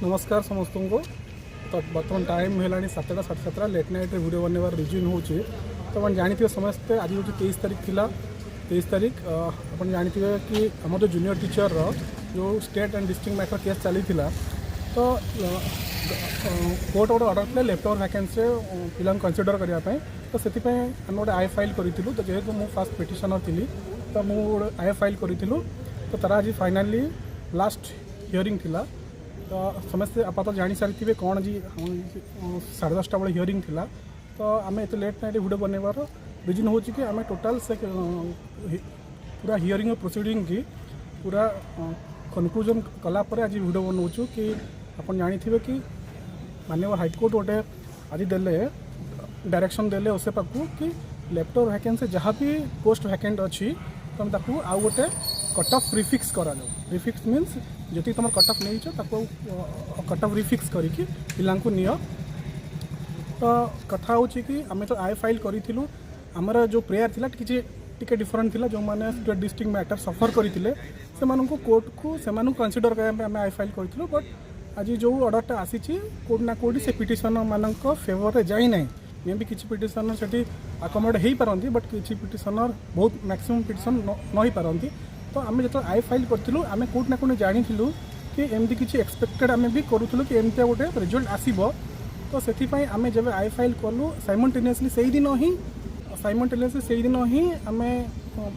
नमस्कार समस्त को। तो बर्तमान टाइम है 7टा 7:30 लेट नाइट वीडियो बनवार रिजन हो तो आप जानते समस्ते आज हूँ 23 तारीख थिला 23 तारीख आप जानते कि आम जो जूनियर टीचर जो state and district matter case चली तो कोर्ट गोटे अर्डर थे लेफ्ट ओवर वैकेंसी पिला कनसीडर करने तो से आम गोटे आई फाइल करूँ तो जेहेतु मुझे फास्ट पिटिशनर थी तो मुझे आई फाइल करूँ तो तार आज फाइनाली लास्ट हियरिंग थिला तो समस्ते आप तो जानी सारी कौन जी 10:30 बड़े हियरिंग थिला तो आम एत लेट नाइट वीडियो बनवार रिजन हो कि आम टोटाल से पूरा हियरिंग प्रोसीडिंग की पूरा कनक्लूजन कलापर आज वीडियो बनाऊँ कि आप जानते कि माननीय हाईकोर्ट गोटे आज देले डायरेक्शन देले ओसे पाकू कि लेफ्ट ओवर वैकेंसी जहाँ भी पोस्ट वैकेंट अच्छी तुम ताकू आउ गोटे कट ऑफ रिफिक्स करा रिफिक्स मीन्स जी तुम कट ऑफ नहीं कट ऑफ रिफिक्स करके पिलांकु नियो तो कथा हो कि आम तो आई फाइल करूँ आमर जो प्रेयर थिला टी डिफरेंट थिला जो मैंने स्टेट डिस्ट्रिक्ट मैटर सफर करते से कोर्ट को से कनसीडर करने आम आई फाइल करूँ बट आज जो ऑर्डरटा आसी कोड ना कोडी से पिटिशनर मान फेवर जाई ना मे भी किसी पिटिशनर से आकोमोडेट हो पारती बट किसी पिटिशनर बहुत मैक्सिमम पिटिशन न हो पारती तो आम जो आई फाइल करूँ आम कोट ना कोट जानी कि एमती किसी एक्सपेक्टेड आम भी करूँ कि एमती गोटे रिजल्ट आसब तो से आम जब आई फाइल कलु साइमल्टेनियसली से दिन ही आम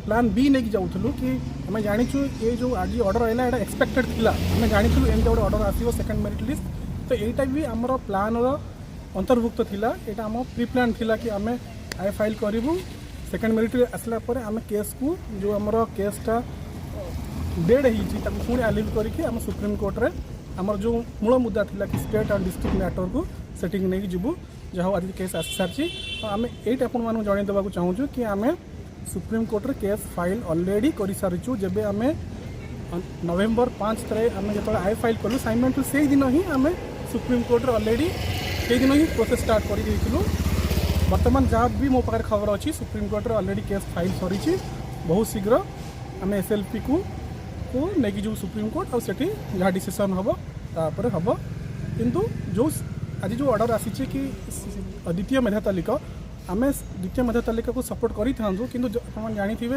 प्लान बी नहीं जाऊँ कि आम जाचु ये जो आज ऑर्डर आएगा यहाँ एक्सपेक्टेड थिला आम जाचु एमती गोटे ऑर्डर आसो सेकेंड मेरिट लिस्ट तो यहाँ भी आमर प्लान अंतर्भुक्त थिला यहाँ आम प्री प्लान थिला कि आम आई फाइल करूँ सेकेंड मेरिट आसला आम केस को जो आमर केसटा डेड हो पुणी आलिव करके आम सुप्रीम कोर्ट रे आमर जो मूल मुद्दा थिला कि स्टेट एंड डिस्ट्रिक्ट मैटर को सेटिंग नहीं जीवु जहाँ आज केस आसी सारी तो आम ये आपको जन देवा चाहूँ कि आम सुप्रीम कोर्ट रे केस फाइल ऑलरेडी कर सारीचु जब आम नवेम्बर 5 तारीख आम जो आई फाइल कलु साइमेंट से दिन ही आम सुप्रीम कोर्ट रे ऑलरेडी से दिन ही प्रोसेस स्टार्ट कर बर्तमान जहाँ भी मो पाखे खबर अच्छी सुप्रीम कोर्ट रे ऑलरेडी केस फाइल सरी बहुत शीघ्र आम एसएलपी को लेकिन जो सुप्रीम कोर्ट और सेठी जहाँ डिसीजन हम तापर हम किंतु जो आज जो ऑर्डर आसी कि द्वितीय मेधा तालिका आम द्वितीय मेधा तालिका को सपोर्ट करी था किंतु आप जानी थे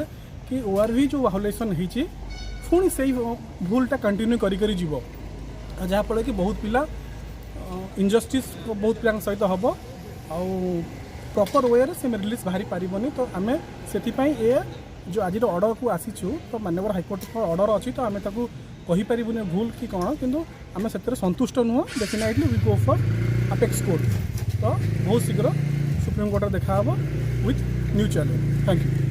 कि ओआरवी जो वायोलेसन होती पुणी से भूलटा कंटिन्यू करी जीव जहाँफल कि बहुत पिला इनजस्टिस बहुत पिला सहित हम आउ प्रॉपर वे से मेरिट लिस्ट बाहरी पारिबनी तो आम से जो आज ऑर्डर को आसीचु तो माननीय हाईकोर्ट को ऑर्डर अच्छी तो आम कहीपर भूल कि कौन किंतु आम से संतुष्ट नुह definitely we go for apex court तो बहुत शीघ्र सुप्रीम कोर्ट देखा with new challenge. Thank you.